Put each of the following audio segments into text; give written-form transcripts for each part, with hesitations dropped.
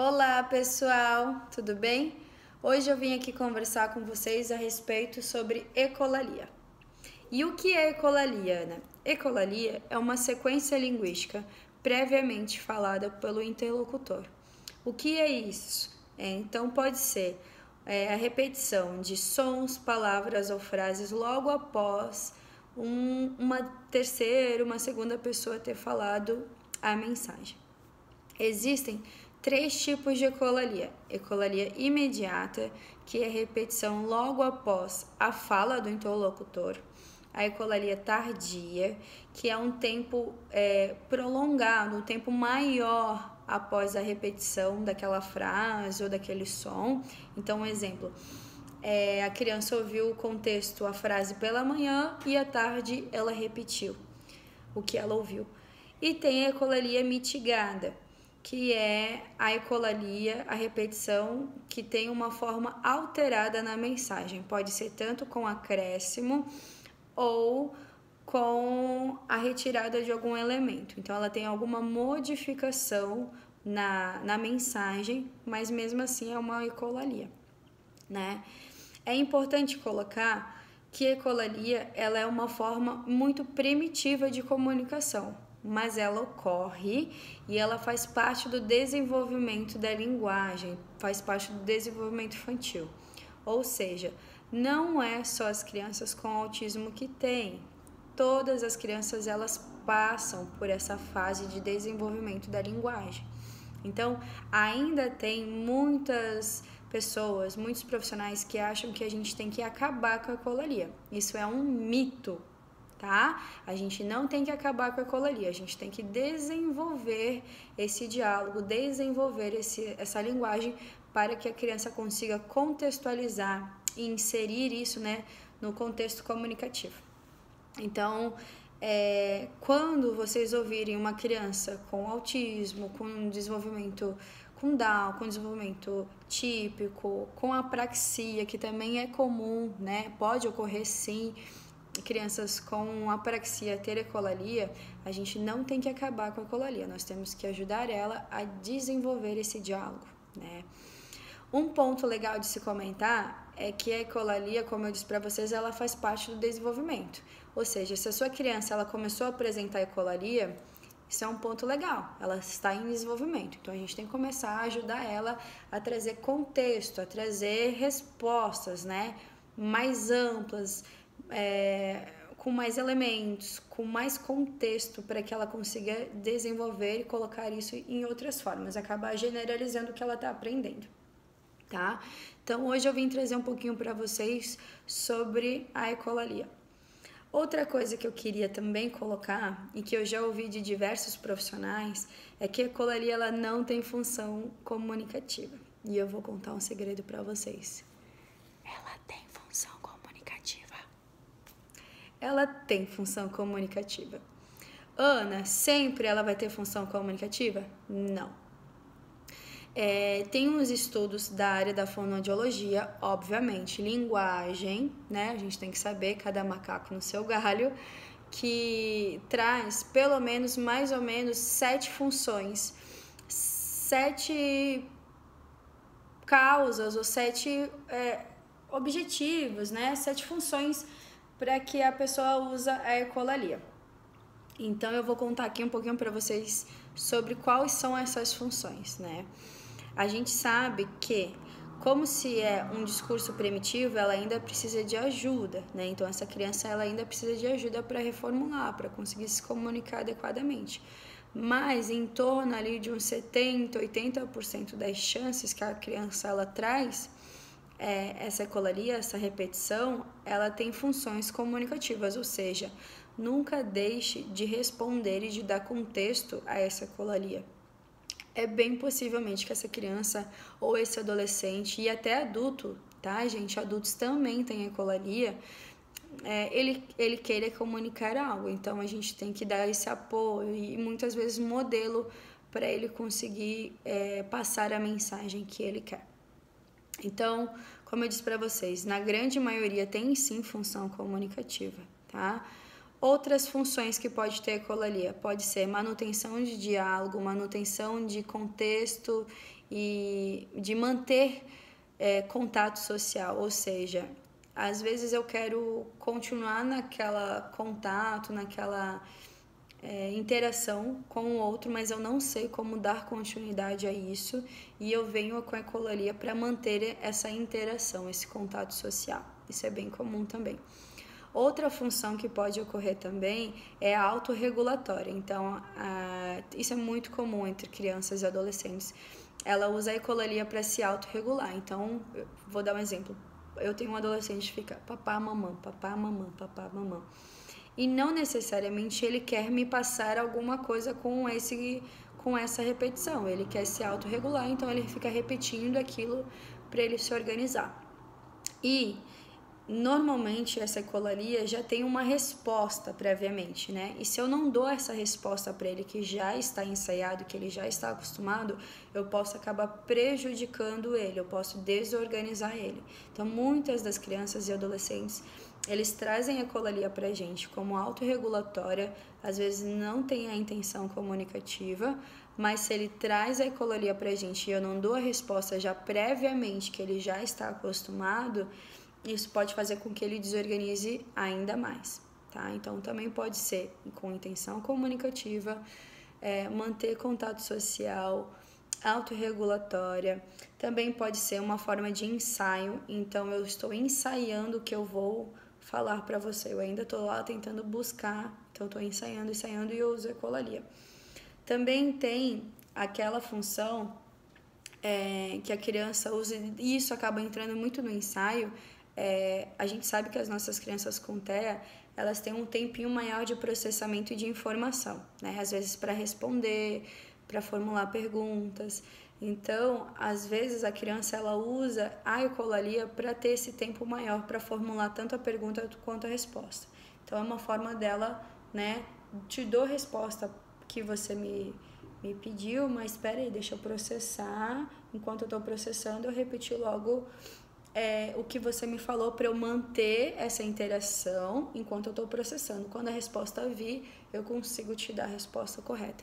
Olá pessoal, tudo bem? Hoje eu vim aqui conversar com vocês a respeito sobre ecolalia. E o que é ecolalia, Ana? Ecolalia é uma sequência linguística previamente falada pelo interlocutor. O que é isso? Então pode ser a repetição de sons, palavras ou frases logo após uma terceira, uma segunda pessoa ter falado a mensagem. Existem três tipos de ecolalia. Ecolalia imediata, que é a repetição logo após a fala do interlocutor. A ecolalia tardia, que é um tempo prolongado, um tempo maior após a repetição daquela frase ou daquele som. Então, um exemplo, a criança ouviu o contexto, a frase pela manhã e à tarde ela repetiu o que ela ouviu. E tem a ecolalia mitigada, que é a ecolalia, a repetição que tem uma forma alterada na mensagem. Pode ser tanto com acréscimo ou com a retirada de algum elemento. Então, ela tem alguma modificação na mensagem, mas mesmo assim é uma ecolalia, né? É importante colocar que a ecolalia ela é uma forma muito primitiva de comunicação, mas ela ocorre e ela faz parte do desenvolvimento da linguagem, faz parte do desenvolvimento infantil. Ou seja, não é só as crianças com autismo que têm. Todas as crianças elas passam por essa fase de desenvolvimento da linguagem. Então, ainda tem muitas pessoas, muitos profissionais que acham que a gente tem que acabar com a ecolalia. Isso é um mito, tá? A gente não tem que acabar com a ecolalia, a gente tem que desenvolver esse diálogo, desenvolver essa linguagem para que a criança consiga contextualizar e inserir isso, né, no contexto comunicativo. Então, quando vocês ouvirem uma criança com autismo, com desenvolvimento com Down, com desenvolvimento típico, com apraxia, que também é comum, né? Pode ocorrer sim, crianças com apraxia ter ecolalia, a gente não tem que acabar com a ecolalia, nós temos que ajudar ela a desenvolver esse diálogo, né? Um ponto legal de se comentar é que a ecolalia, como eu disse para vocês, ela faz parte do desenvolvimento. Ou seja, se a sua criança ela começou a apresentar ecolalia, isso é um ponto legal, ela está em desenvolvimento. Então, a gente tem que começar a ajudar ela a trazer contexto, a trazer respostas, né, mais amplas, com mais elementos, com mais contexto para que ela consiga desenvolver e colocar isso em outras formas, acabar generalizando o que ela está aprendendo. Tá? Então, hoje eu vim trazer um pouquinho para vocês sobre a ecolalia. Outra coisa que eu queria também colocar, e que eu já ouvi de diversos profissionais, é que a ecolalia ela não tem função comunicativa. E eu vou contar um segredo para vocês. Ela tem função comunicativa. Ela tem função comunicativa. Ana, sempre ela vai ter função comunicativa? Não. Tem uns estudos da área da fonoaudiologia, obviamente, linguagem, né? A gente tem que saber, cada macaco no seu galho, que traz pelo menos, mais ou menos, 7 funções, 7 causas ou 7 objetivos, né? 7 funções para que a pessoa usa a ecolalia. Então, eu vou contar aqui um pouquinho para vocês sobre quais são essas funções, né? A gente sabe que, como se é um discurso primitivo, ela ainda precisa de ajuda, né? Então, essa criança ela ainda precisa de ajuda para reformular, para conseguir se comunicar adequadamente. Mas, em torno ali de uns 70%, 80% das chances que a criança ela traz, essa ecolalia, essa repetição, ela tem funções comunicativas, ou seja, nunca deixe de responder e de dar contexto a essa ecolalia. É bem possivelmente que essa criança ou esse adolescente e até adulto, tá, gente? Adultos também têm ecolalia, ele queira comunicar algo. Então, a gente tem que dar esse apoio e muitas vezes modelo para ele conseguir passar a mensagem que ele quer. Então, como eu disse para vocês, na grande maioria tem sim função comunicativa, tá? Outras funções que pode ter a ecolalia pode ser manutenção de diálogo, manutenção de contexto e de manter contato social, ou seja, às vezes eu quero continuar naquela contato, naquela interação com o outro, mas eu não sei como dar continuidade a isso e eu venho com a ecolalia para manter essa interação, esse contato social. Isso é bem comum também. Outra função que pode ocorrer também é a autorregulatória. Então, isso é muito comum entre crianças e adolescentes. Ela usa a ecolalia para se autorregular. Então, vou dar um exemplo. Eu tenho um adolescente que fica papá, mamã, papá, mamã, papá, mamã. E não necessariamente ele quer me passar alguma coisa com essa repetição. Ele quer se autorregular, então ele fica repetindo aquilo para ele se organizar. E normalmente essa ecolalia já tem uma resposta previamente, né? E se eu não dou essa resposta para ele que já está ensaiado, que ele já está acostumado, eu posso acabar prejudicando ele, eu posso desorganizar ele. Então, muitas das crianças e adolescentes, eles trazem a ecolalia pra gente como autorregulatória, às vezes não tem a intenção comunicativa, mas se ele traz a ecolalia pra gente e eu não dou a resposta já previamente, que ele já está acostumado, isso pode fazer com que ele desorganize ainda mais, tá? Então, também pode ser com intenção comunicativa, manter contato social, autorregulatória. Também pode ser uma forma de ensaio, então eu estou ensaiando o que eu vou falar para você. Eu ainda estou lá tentando buscar, então estou ensaiando e eu uso a ecolalia. Também tem aquela função que a criança usa, e isso acaba entrando muito no ensaio. A gente sabe que as nossas crianças com TEA, elas têm um tempinho maior de processamento de informação, né? Às vezes para responder, para formular perguntas. Então, às vezes a criança ela usa a ecolalia para ter esse tempo maior para formular tanto a pergunta quanto a resposta. Então, é uma forma dela, né? Te dou a resposta que você me pediu, mas espera aí, deixa eu processar. Enquanto eu estou processando, eu repeti logo o que você me falou para eu manter essa interação enquanto eu estou processando. Quando a resposta vir, eu consigo te dar a resposta correta.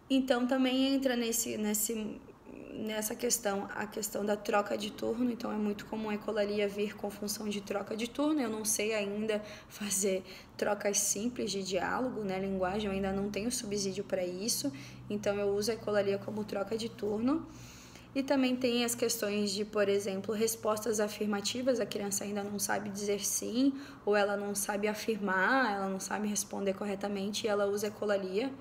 Então, também entra nessa questão, a questão da troca de turno. Então, é muito comum a ecolalia vir com função de troca de turno. Eu não sei ainda fazer trocas simples de diálogo, né? Linguagem, eu ainda não tenho subsídio para isso. Então, eu uso a ecolalia como troca de turno. E também tem as questões de, por exemplo, respostas afirmativas. A criança ainda não sabe dizer sim, ou ela não sabe afirmar, ela não sabe responder corretamente, e ela usa a ecolalia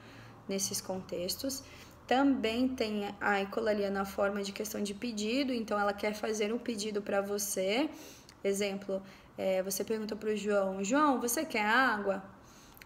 nesses contextos. Também tem a ecolalia na forma de questão de pedido, então ela quer fazer um pedido para você. Exemplo, você pergunta para o João, você quer água?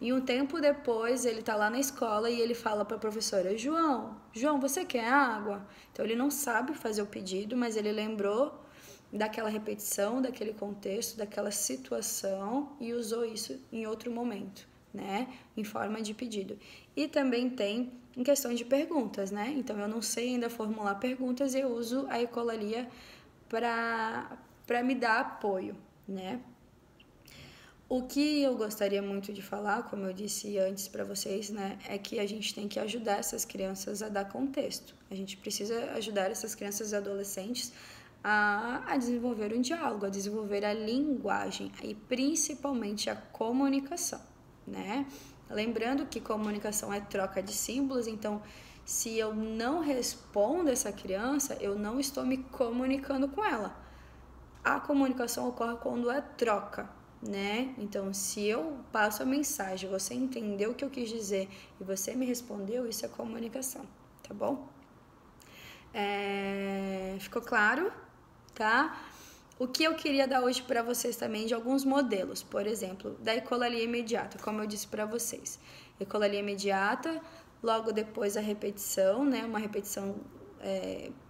E um tempo depois ele está lá na escola e ele fala para a professora, João, você quer água? Então ele não sabe fazer o pedido, mas ele lembrou daquela repetição, daquele contexto, daquela situação e usou isso em outro momento, né? Em forma de pedido. E também tem em questão de perguntas, né? Então eu não sei ainda formular perguntas e eu uso a ecolalia para me dar apoio, né? O que eu gostaria muito de falar, como eu disse antes para vocês, né, é que a gente tem que ajudar essas crianças a dar contexto. A gente precisa ajudar essas crianças e adolescentes a desenvolver um diálogo, a desenvolver a linguagem e principalmente a comunicação, né? Lembrando que comunicação é troca de símbolos, então se eu não respondo essa criança, eu não estou me comunicando com ela. A comunicação ocorre quando é troca, né? Então, se eu passo a mensagem, você entendeu o que eu quis dizer e você me respondeu, isso é comunicação, tá bom? Ficou claro, tá? O que eu queria dar hoje para vocês também de alguns modelos, por exemplo, da ecolalia imediata, como eu disse para vocês. Ecolalia imediata, logo depois a repetição, né? Uma repetição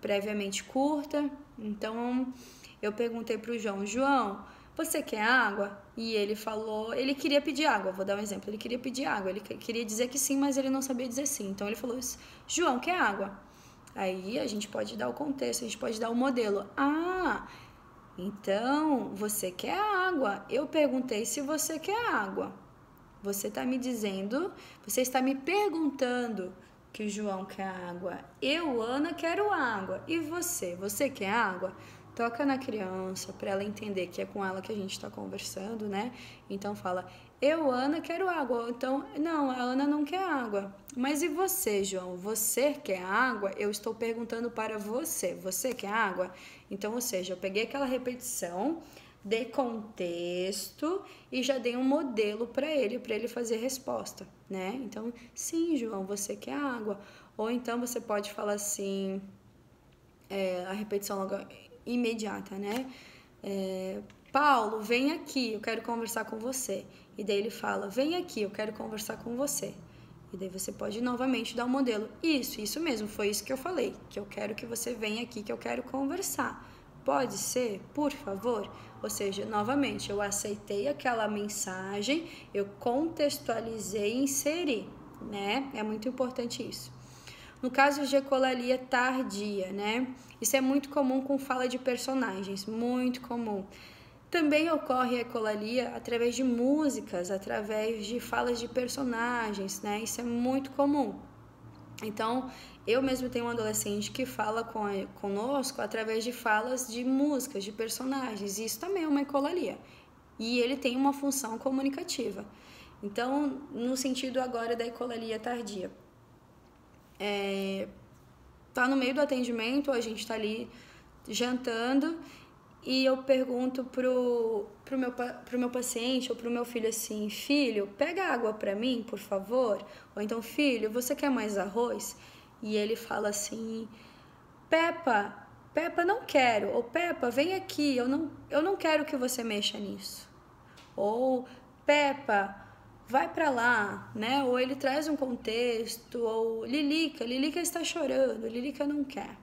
previamente curta. Então, eu perguntei para o João, você quer água? E ele falou, ele queria pedir água, vou dar um exemplo, ele queria pedir água, ele queria dizer que sim, mas ele não sabia dizer sim. Então ele falou isso, João, quer água? Aí a gente pode dar o contexto, a gente pode dar o modelo. Então você quer água? Eu perguntei se você quer água. Você está me dizendo, você está me perguntando que o João quer água. Eu, Ana, quero água. E você? Você quer água? Toca na criança para ela entender que é com ela que a gente está conversando, né? Então fala, eu, Ana, quero água. Então, não, a Ana não quer água. Mas e você, João? Você quer água? Eu estou perguntando para você. Você quer água? Então, ou seja, eu peguei aquela repetição, dei contexto e já dei um modelo para ele fazer resposta, né? Então, sim, João, você quer água. Ou então você pode falar assim, a repetição logo imediata, né? Paulo, vem aqui, eu quero conversar com você. E daí ele fala, vem aqui, eu quero conversar com você. E daí você pode novamente dar um modelo. Isso mesmo, foi isso que eu falei, que eu quero que você venha aqui, que eu quero conversar. Pode ser, por favor? Ou seja, novamente, eu aceitei aquela mensagem, eu contextualizei e inseri, né? É muito importante isso. No caso de ecolalia tardia, né? Isso é muito comum com fala de personagens, muito comum. Também ocorre a ecolalia através de músicas, através de falas de personagens, né? Isso é muito comum. Então, eu mesmo tenho um adolescente que fala conosco através de falas de músicas, de personagens. E isso também é uma ecolalia. E ele tem uma função comunicativa. Então, no sentido agora da ecolalia tardia. Tá no meio do atendimento, a gente tá ali jantando e eu pergunto pro meu paciente ou pro meu filho assim, filho, pega água pra mim, por favor. Ou então, filho, você quer mais arroz? E ele fala assim, Peppa, não quero. Ou Peppa, vem aqui, eu não quero que você mexa nisso. Ou Peppa, vai pra lá, né? Ou ele traz um contexto, ou Lilica está chorando, Lilica não quer.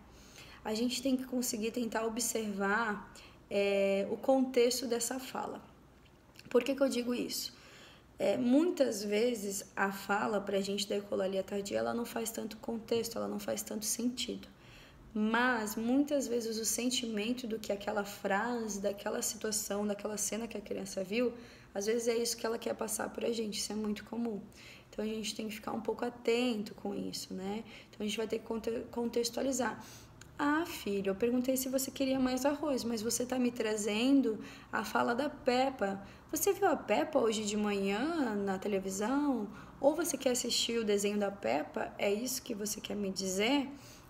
A gente tem que conseguir tentar observar o contexto dessa fala. Por que eu digo isso? Muitas vezes a fala pra gente da ecolalia tardia, ela não faz tanto contexto, ela não faz tanto sentido. Mas muitas vezes o sentimento do que aquela frase, daquela situação, daquela cena que a criança viu, às vezes é isso que ela quer passar pra gente, isso é muito comum. Então a gente tem que ficar um pouco atento com isso, né? Então a gente vai ter que contextualizar. Ah, filho, eu perguntei se você queria mais arroz, mas você tá me trazendo a fala da Peppa. Você viu a Peppa hoje de manhã na televisão? Ou você quer assistir o desenho da Peppa? É isso que você quer me dizer?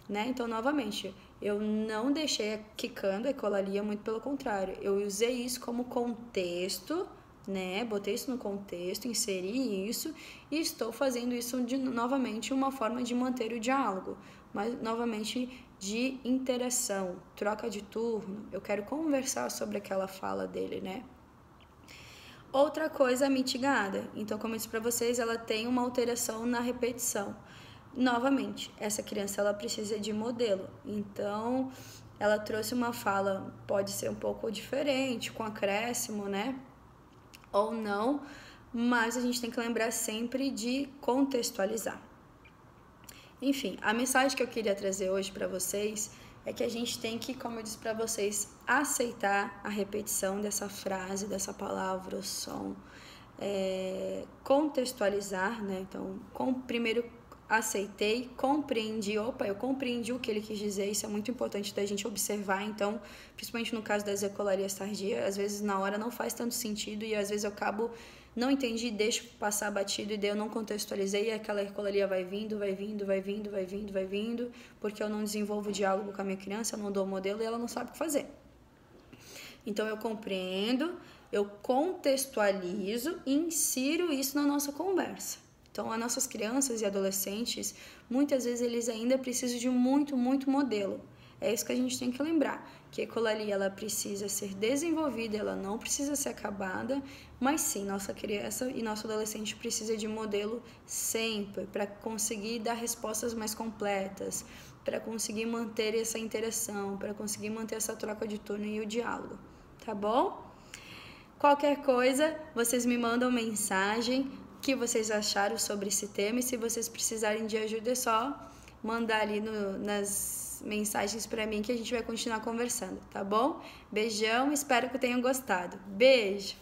Né? Então, novamente, eu não deixei quicando a ecolalia, muito pelo contrário. Eu usei isso como contexto, né? Botei isso no contexto, inseri isso e estou fazendo isso novamente uma forma de manter o diálogo, mas novamente de interação, troca de turno. Eu quero conversar sobre aquela fala dele, né? Outra coisa mitigada. Então, como eu disse para vocês, ela tem uma alteração na repetição. Novamente, essa criança ela precisa de modelo. Então, ela trouxe uma fala, pode ser um pouco diferente, com acréscimo, né? Ou não, mas a gente tem que lembrar sempre de contextualizar. Enfim, a mensagem que eu queria trazer hoje para vocês é que a gente tem que, como eu disse para vocês, aceitar a repetição dessa frase, dessa palavra, o som, contextualizar, né? Então, primeiro aceitei, compreendi, eu compreendi o que ele quis dizer, isso é muito importante da gente observar. Então, principalmente no caso das ecolarias tardias, às vezes na hora não faz tanto sentido e às vezes eu acabo não entendi, deixo passar batido e daí eu não contextualizei e aquela ecolalia vai vindo, porque eu não desenvolvo diálogo com a minha criança, eu não dou o modelo e ela não sabe o que fazer. Então eu compreendo, eu contextualizo e insiro isso na nossa conversa. Então, as nossas crianças e adolescentes, muitas vezes eles ainda precisam de muito modelo. É isso que a gente tem que lembrar, que a ecolalia ela precisa ser desenvolvida, ela não precisa ser acabada, mas sim, nossa criança e nosso adolescente precisa de modelo sempre, para conseguir dar respostas mais completas, para conseguir manter essa interação, para conseguir manter essa troca de turno e o diálogo, tá bom? Qualquer coisa, vocês me mandam mensagem, o que vocês acharam sobre esse tema, e se vocês precisarem de ajuda é só mandar ali nas mensagens para mim que a gente vai continuar conversando, tá bom? Beijão, espero que tenham gostado. Beijo!